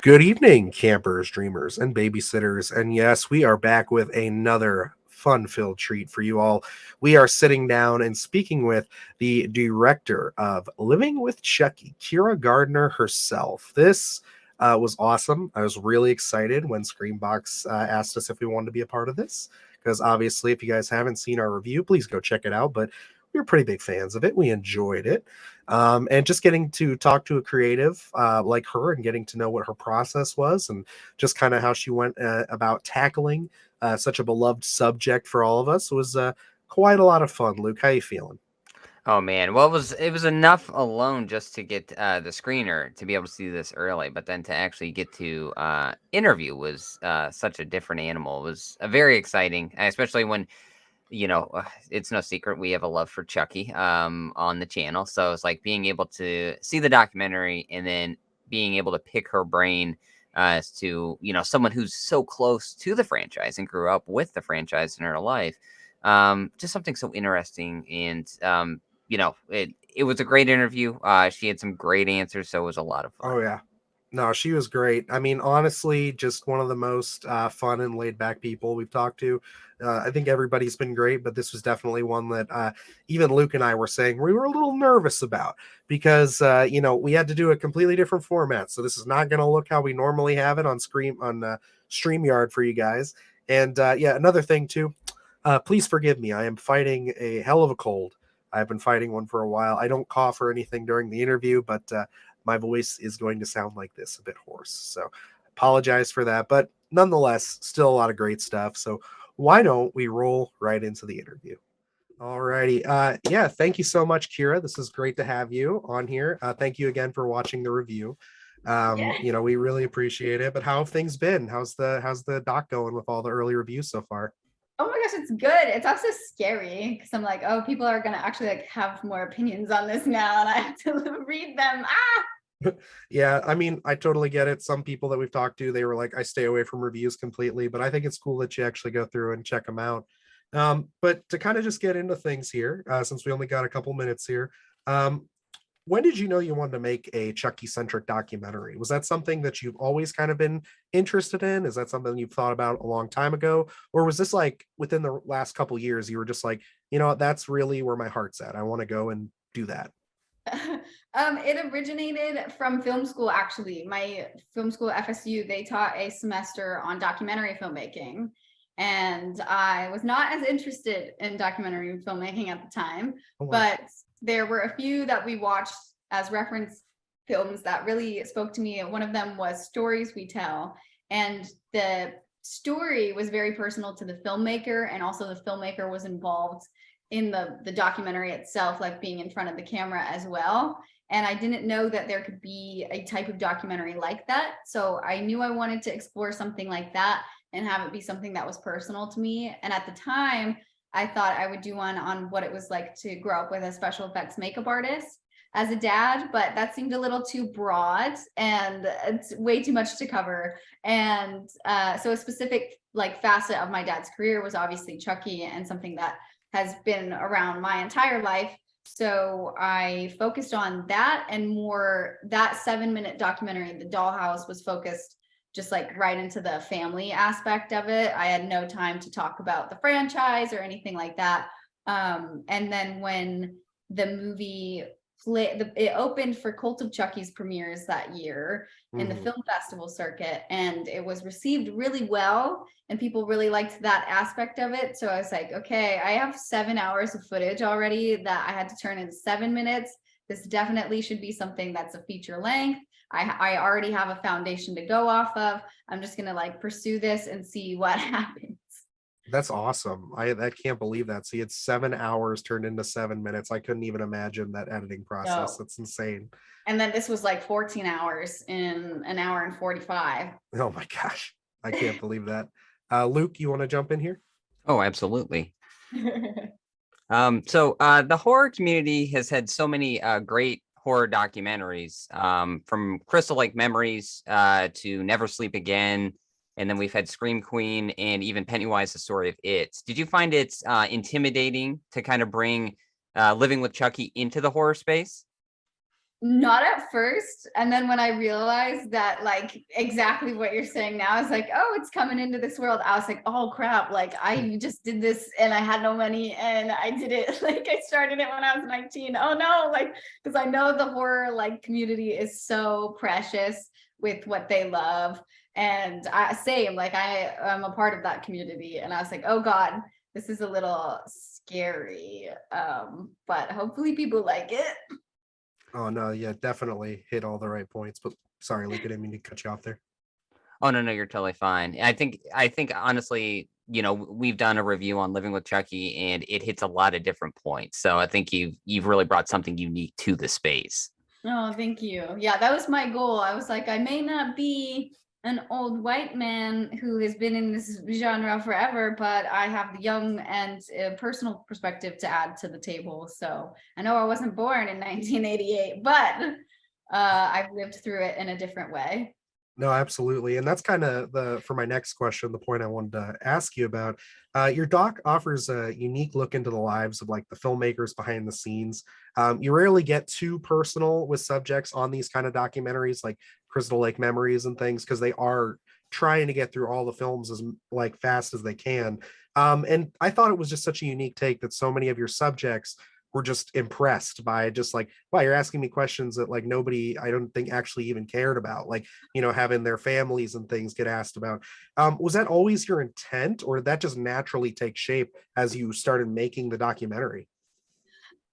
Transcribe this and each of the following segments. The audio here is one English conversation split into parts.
Good evening, campers, dreamers, and babysitters. And yes, we are back with another fun filled treat for you all. We are sitting down and speaking with the director of Living with Chucky, Kyra Gardner herself. This was awesome. I was really excited when Screambox asked us if we wanted to be a part of this. Because obviously, if you guys haven't seen our review, please go check it out. But we were pretty big fans of it. We enjoyed it. And just getting to talk to a creative like her and getting to know what her process was and just kind of how she went about tackling such a beloved subject for all of us was quite a lot of fun. Luke, how you feeling? Oh man, well it was enough alone just to get the screener to be able to see this early, but then to actually get to interview was such a different animal. It was very exciting, especially when it's no secret we have a love for Chucky on the channel. So it's like being able to see the documentary and then being able to pick her brain as to someone who's so close to the franchise and grew up with the franchise in her life. Just something so interesting and it was a great interview. She had some great answers, so it was a lot of fun. Oh yeah. No, she was great. I mean, honestly, just one of the most fun and laid back people we've talked to. I think everybody's been great, but this was definitely one that even Luke and I were saying we were a little nervous about because we had to do a completely different format. So this is not going to look how we normally have it on Streamyard for you guys. And yeah, another thing too. Please forgive me. I am fighting a hell of a cold. I've been fighting one for a while. I don't cough or anything during the interview, but my voice is going to sound like this, a bit hoarse. So apologize for that. But nonetheless, still a lot of great stuff. So why don't we roll right into the interview? Alrighty. Yeah, thank you so much, Kira. This is great to have you on here. Thank you again for watching the review. Yeah. We really appreciate it. But how have things been? How's the doc going with all the early reviews so far? Oh my gosh, it's good. It's also scary because I'm like, oh, people are gonna actually like have more opinions on this now, and I have to read them. Yeah, I mean, I totally get it. Some people that we've talked to, they were like, I stay away from reviews completely, but I think it's cool that you actually go through and check them out. But to kind of just get into things here, since we only got a couple minutes here, um, when did you know you wanted to make a Chucky centric documentary? Was that something that you've always kind of been interested in? Is that something you've thought about a long time ago? Or was this like within the last couple years, you were just like, that's really where my heart's at. I want to go and do that. It originated from film school, actually. My film school, FSU, they taught a semester on documentary filmmaking. And I was not as interested in documentary filmmaking at the time, Oh, wow. but there were a few that we watched as reference films that really spoke to me. One of them was Stories We Tell. And the story was very personal to the filmmaker, and also the filmmaker was involved in the documentary itself, like being in front of the camera as well. And I didn't know that there could be a type of documentary like that. So I knew I wanted to explore something like that and have it be something that was personal to me. And at the time, I thought I would do one on what it was like to grow up with a special effects makeup artist as a dad, but that seemed a little too broad and it's way too much to cover. And so a specific like facet of my dad's career was obviously Chucky, and something that has been around my entire life. So I focused on that, and more that 7-minute documentary, The Dollhouse, was focused just like right into the family aspect of it. I had no time to talk about the franchise or anything like that. And then when the movie it opened for Cult of Chucky's premieres that year in the Mhm. film festival circuit, and it was received really well, and people really liked that aspect of it. So I was like, okay, I have 7 hours of footage already that I had to turn into 7 minutes. This definitely should be something that's a feature length. I already have a foundation to go off of. I'm just gonna like pursue this and see what happens. That's awesome. I can't believe that. See, it's 7 hours turned into 7 minutes. I couldn't even imagine that editing process. So, That's insane. and then this was like 14 hours in an hour and 45. Oh my gosh. I can't believe that. Luke, you want to jump in here? Oh, absolutely. The horror community has had so many great horror documentaries, from Crystal Lake Memories to Never Sleep Again, and then we've had Scream Queen and even Pennywise: The Story of It. Did you find it intimidating to kind of bring Living with Chucky into the horror space? Not at first. And then when I realized that, like, exactly what you're saying now, I was like, oh, it's coming into this world. I was like, oh crap, like I just did this and I had no money and I did it. Like I started it when I was 19. Oh no, like, because I know the horror like community is so precious with what they love. And I am a part of that community. And I was like, oh God, this is a little scary. But hopefully people like it. Oh no, yeah, definitely hit all the right points. But sorry, Luke, I didn't mean to cut you off there. Oh no, you're totally fine. I think honestly, we've done a review on Living with Chucky, and it hits a lot of different points. So I think you've really brought something unique to the space. Oh, thank you. Yeah, that was my goal. I was like, I may not be an old white man who has been in this genre forever, but I have the young and personal perspective to add to the table. So I know I wasn't born in 1988, but I've lived through it in a different way. No, absolutely. And that's kind of for my next question, the point I wanted to ask you about. Your doc offers a unique look into the lives of like the filmmakers behind the scenes. You rarely get too personal with subjects on these kind of documentaries like Crystal Lake Memories and things, because they are trying to get through all the films as like fast as they can. And I thought it was just such a unique take that so many of your subjects were just impressed by, just like, wow, you're asking me questions that like nobody, I don't think, actually even cared about, like, having their families and things get asked about. Was that always your intent, or did that just naturally take shape as you started making the documentary?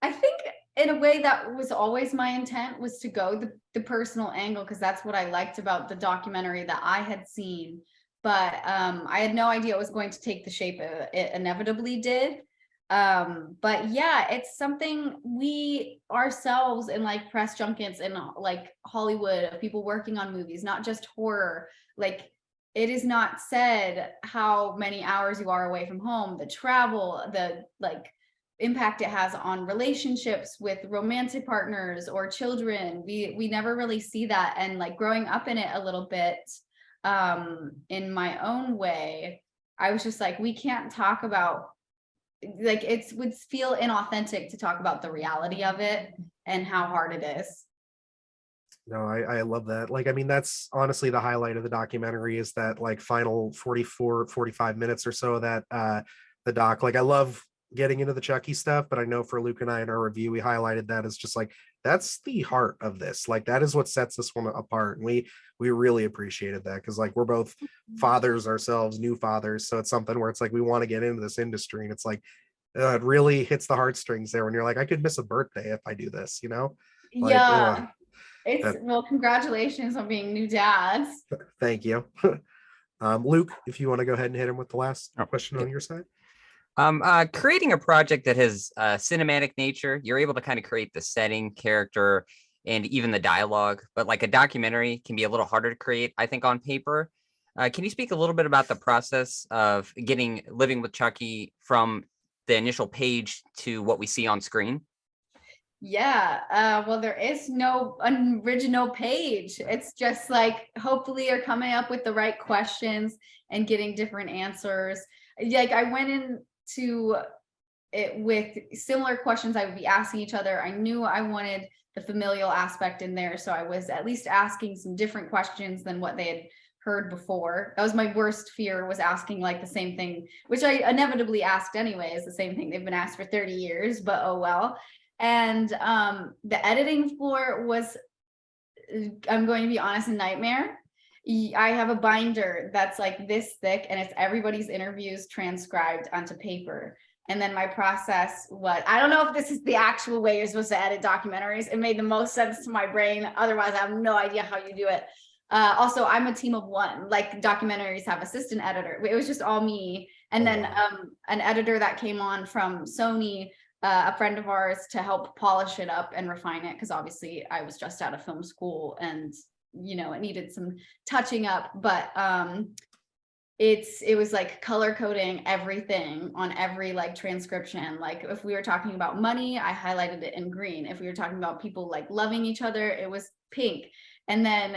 I think in a way that was always my intent, was to go the personal angle, because that's what I liked about the documentary that I had seen. But I had no idea it was going to take the shape it inevitably did. But yeah, it's something we ourselves in like press junkets and like Hollywood of people working on movies, not just horror, like it is not said how many hours you are away from home, the travel, the like impact it has on relationships with romantic partners or children. We never really see that. And like growing up in it a little bit, in my own way, I was just like, we can't talk about, like, it would feel inauthentic to talk about the reality of it and how hard it is. No, I love that. Like, I mean, that's honestly the highlight of the documentary, is that like final 45 minutes or so that the doc, like, I love getting into the Chucky stuff, but I know for Luke and I in our review, we highlighted that as just like, that's the heart of this. Like, that is what sets this one apart. And we really appreciated that, because like we're both fathers ourselves, new fathers. So it's something where it's like we want to get into this industry, and it's like it really hits the heartstrings there when you're like, I could miss a birthday if I do this, like, Yeah, it's, that, well, congratulations on being new dads. thank you. Luke, if you want to go ahead and hit him with the last Oh, question yeah. on your side. Creating a project that has cinematic nature, you're able to kind of create the setting, character, and even the dialogue. But like a documentary can be a little harder to create, I think, on paper. Can you speak a little bit about the process of getting Living with Chucky from the initial page to what we see on screen? Yeah, well, there is no original page. It's just like, hopefully you're coming up with the right questions and getting different answers. Like I went into it with similar questions I would be asking each other. I knew I wanted the familial aspect in there, so I was at least asking some different questions than what they had heard before. That was my worst fear, was asking like the same thing, which I inevitably asked anyway, is the same thing they've been asked for 30 years, but oh well. And the editing floor was, I'm going to be honest, a nightmare. I have a binder that's like this thick, and it's everybody's interviews transcribed onto paper. And then my process was, I don't know if this is the actual way you're supposed to edit documentaries. It made the most sense to my brain. Otherwise, I have no idea how you do it. Also, I'm a team of one. Like documentaries have assistant editor. It was just all me. And then an editor that came on from Sony, a friend of ours, to help polish it up and refine it, because obviously I was just out of film school and it needed some touching up. But it was like color coding everything on every like transcription. Like if we were talking about money, I highlighted it in green. If we were talking about people like loving each other, it was pink. And then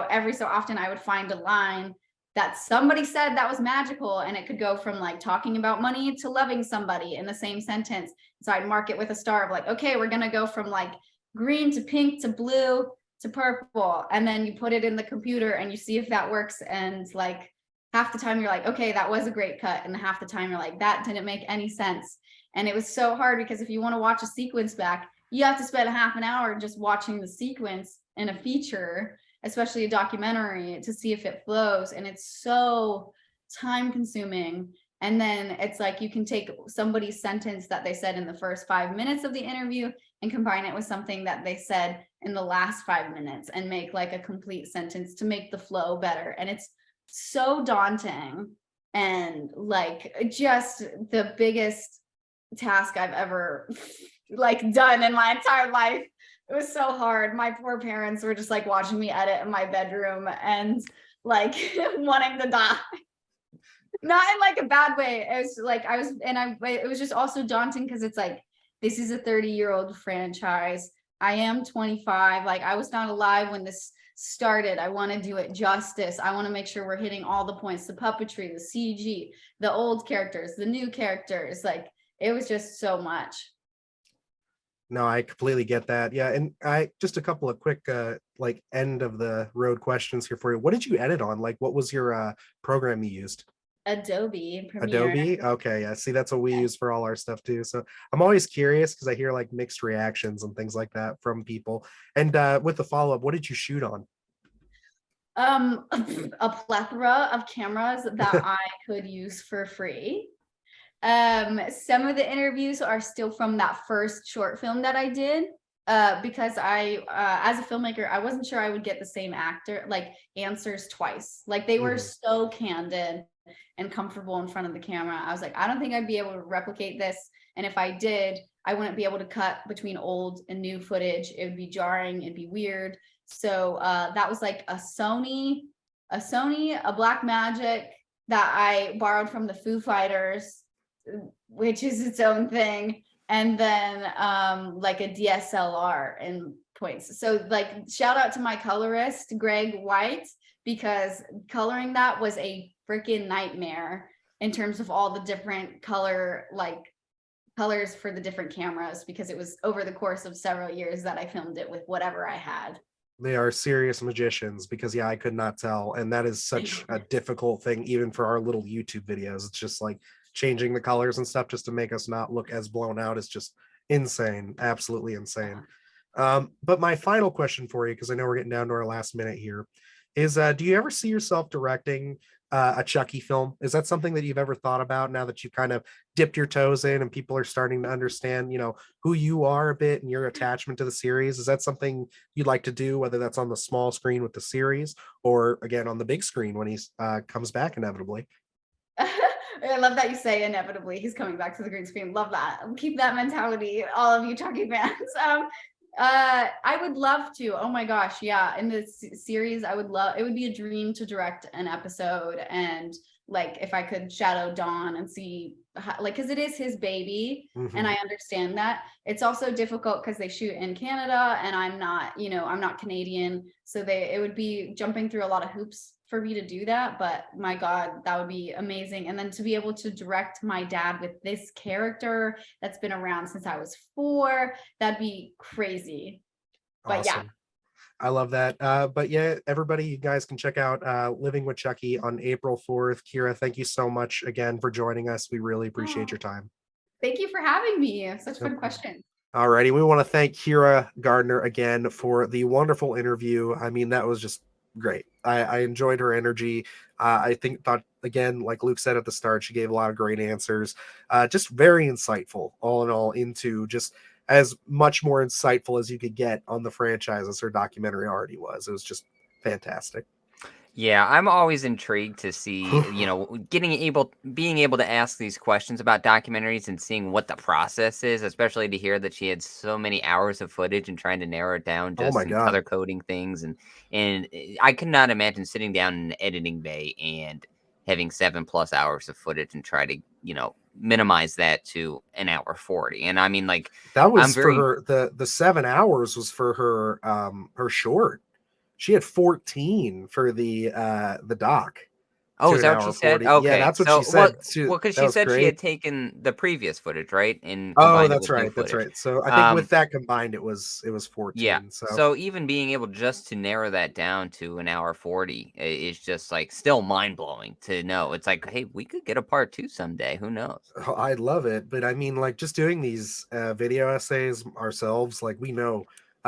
every so often I would find a line that somebody said that was magical, and it could go from like talking about money to loving somebody in the same sentence. So I'd mark it with a star of like, okay, we're gonna go from like green to pink to blue to purple, and then you put it in the computer and you see if that works. And like half the time you're like, okay, that was a great cut, and half the time you're like, that didn't make any sense. And it was so hard because if you want to watch a sequence back, you have to spend half an hour just watching the sequence in a feature, especially a documentary, to see if it flows. And it's so time consuming. And then it's like you can take somebody's sentence that they said in the first 5 minutes of the interview and combine it with something that they said in the last 5 minutes and make like a complete sentence to make the flow better. And it's so daunting and like just the biggest task I've ever like done in my entire life. It was so hard. My poor parents were just like watching me edit in my bedroom and like wanting to die. Not in like a bad way. It was like it was just also daunting because it's like, this is a 30-year-old franchise. I am 25. Like, I was not alive when this started. I want to do it justice. I want to make sure we're hitting all the points, the puppetry, the CG, the old characters, the new characters. Like, it was just so much. No, I completely get that. Yeah, and I just a couple of quick like end of the road questions here for you. What did you edit on? Like, what was your program you used? Adobe Premiere. Adobe? Okay, yeah. See, that's what we use for all our stuff too. So I'm always curious because I hear like mixed reactions and things like that from people. And with the follow-up, what did you shoot on? A plethora of cameras that I could use for free. Some of the interviews are still from that first short film that I did. Because I, as a filmmaker, I wasn't sure I would get the same actor, like answers twice. Like they were so candid and comfortable in front of the camera. I was like, I don't think I'd be able to replicate this. And if I did, I wouldn't be able to cut between old and new footage. It would be jarring, it'd be weird. So that was like a Sony, a Blackmagic that I borrowed from the Foo Fighters, which is its own thing. And then like a DSLR in points. So like shout out to my colorist, Greg White, because coloring that was a freaking nightmare in terms of all the different colors for the different cameras, because it was over the course of several years that I filmed it with whatever I had. They are serious magicians because yeah, I could not tell. And that is such a difficult thing, even for our little YouTube videos. It's just like changing the colors and stuff just to make us not look as blown out is just insane, absolutely insane. But my final question for you, because I know we're getting down to our last minute here, is do you ever see yourself directing a Chucky film? Is that something that you've ever thought about now that you've kind of dipped your toes in and people are starting to understand, you know, who you are a bit and your attachment to the series? Is that something you'd like to do, whether that's on the small screen with the series or again on the big screen when he comes back inevitably? I love that you say inevitably he's coming back to the green screen. Love that. Keep that mentality, all of you Chucky fans. I would love to. Oh my gosh, yeah. In this series, I would love. It would be a dream to direct an episode, and like if I could shadow Dawn and see, how, like, because it is his baby, and I understand that. It's also difficult because they shoot in Canada, and I'm not, I'm not Canadian, so it would be jumping through a lot of hoops for me to do that. But my God, that would be amazing. And then to be able to direct my dad with this character that's been around since I was 4, that'd be crazy. But awesome. Yeah, I love that. But yeah, everybody, you guys can check out Living with Chucky on April 4th. Kyra, thank you so much again for joining us. We really appreciate your time. Thank you for having me. Such fun questions. Alrighty, we want to thank Kyra Gardner again for the wonderful interview. I mean, that was just great. I enjoyed her energy. I thought again, like Luke said at the start, she gave a lot of great answers. Just very insightful, all in all, into just as much more insightful as you could get on the franchise as her documentary already was. It was just fantastic. Yeah, I'm always intrigued to see, being able to ask these questions about documentaries and seeing what the process is, especially to hear that she had so many hours of footage and trying to narrow it down just in color coding things. And I could not imagine sitting down in an editing bay and having 7+ hours of footage and try to, minimize that to an hour 40. And I mean, like, that was for her, the 7 hours was for her, her short. She had 14 for the doc. Oh, to is an that what hour she said? 40. Yeah, Okay. that's what she So, well, said. because That she was said she had great. taken the previous footage, right, and Oh, combined it that's with new right. That's footage. right. So I think with Um, that combined, it was yeah. 14. So So even being able just to narrow that down to an hour 40 is just like still mind blowing to know. It's like, hey, we could get a part two someday. Who knows? oh, I love it. But I mean, like just doing these video essays ourselves, like we know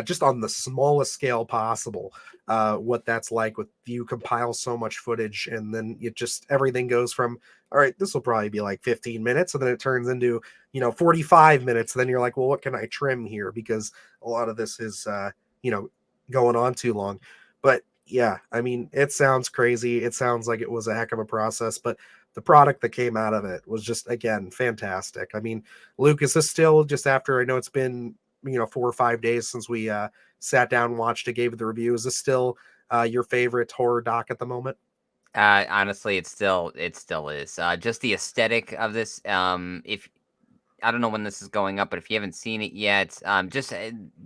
just on the smallest scale possible what that's like with you compile so much footage and then it just everything goes from all right, this will probably be like 15 minutes and then it turns into 45 minutes. And then you're like, well, what can I trim here? Because a lot of this is you know going on too long. But yeah, I mean, it sounds crazy. It sounds like it was a heck of a process, but the product that came out of it was just again fantastic. I mean, Luke, is this still just after I know it's been 4 or 5 days since we sat down, watched it, gave it the review? Is this still your favorite horror doc at the moment? Honestly, it still is. Just the aesthetic of this. If I don't know when this is going up, but if you haven't seen it yet, just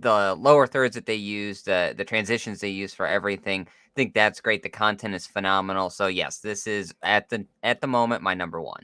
the lower thirds that they use, the transitions they use for everything, I think that's great. The content is phenomenal. So yes, this is at the moment my number one.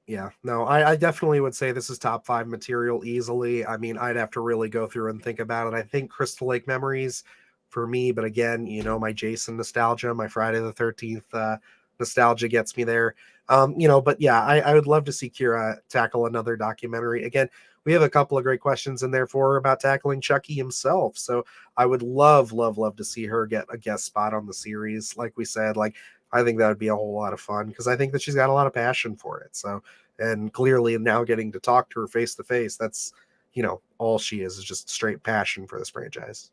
Yeah, no, I definitely would say this is top five material easily. I mean, I'd have to really go through and think about it. I think Crystal Lake Memories for me, but again, my Jason nostalgia, my Friday the 13th nostalgia gets me there. But yeah, I would love to see Kira tackle another documentary. Again, we have a couple of great questions in there for her about tackling Chucky himself. So I would love, love, love to see her get a guest spot on the series. Like we said, like I think that would be a whole lot of fun because I think that she's got a lot of passion for it. So, and clearly now getting to talk to her face to face, that's, all she is just straight passion for this franchise.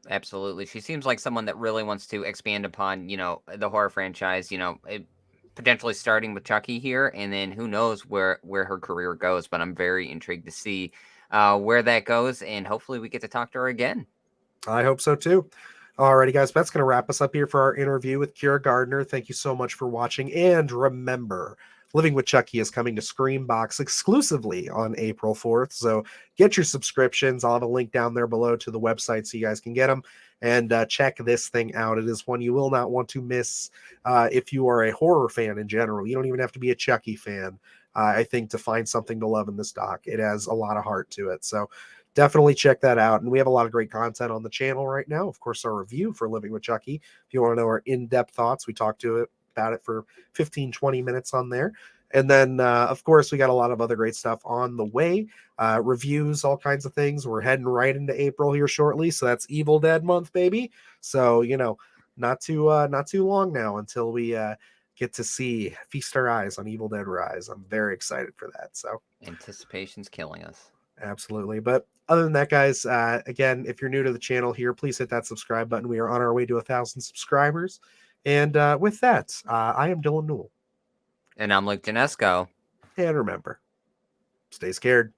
Absolutely. She seems like someone that really wants to expand upon, the horror franchise, potentially starting with Chucky here, and then who knows where her career goes. But I'm very intrigued to see where that goes, and hopefully we get to talk to her again. I hope so too. Alrighty, guys, that's going to wrap us up here for our interview with Kyra Gardner. Thank you so much for watching. And remember, Living with Chucky is coming to Screambox exclusively on April 4th. So get your subscriptions. I'll have a link down there below to the website so you guys can get them. And check this thing out. It is one you will not want to miss if you are a horror fan in general. You don't even have to be a Chucky fan, I think, to find something to love in this doc. It has a lot of heart to it. So definitely check that out. And we have a lot of great content on the channel right now. Of course, our review for Living with Chucky. If you want to know our in-depth thoughts, we talked about it for 15-20 minutes on there. And then, of course, we got a lot of other great stuff on the way. Reviews, all kinds of things. We're heading right into April here shortly. So that's Evil Dead month, baby. So, not too long now until we get to feast our eyes on Evil Dead Rise. I'm very excited for that. So Anticipation's killing us. absolutely. But other than that, guys, again, if you're new to the channel here, please hit that subscribe button. We are on our way to 1,000 subscribers. And with that, I am Dylan Newell. And I'm Luke Janesco. And remember, stay scared.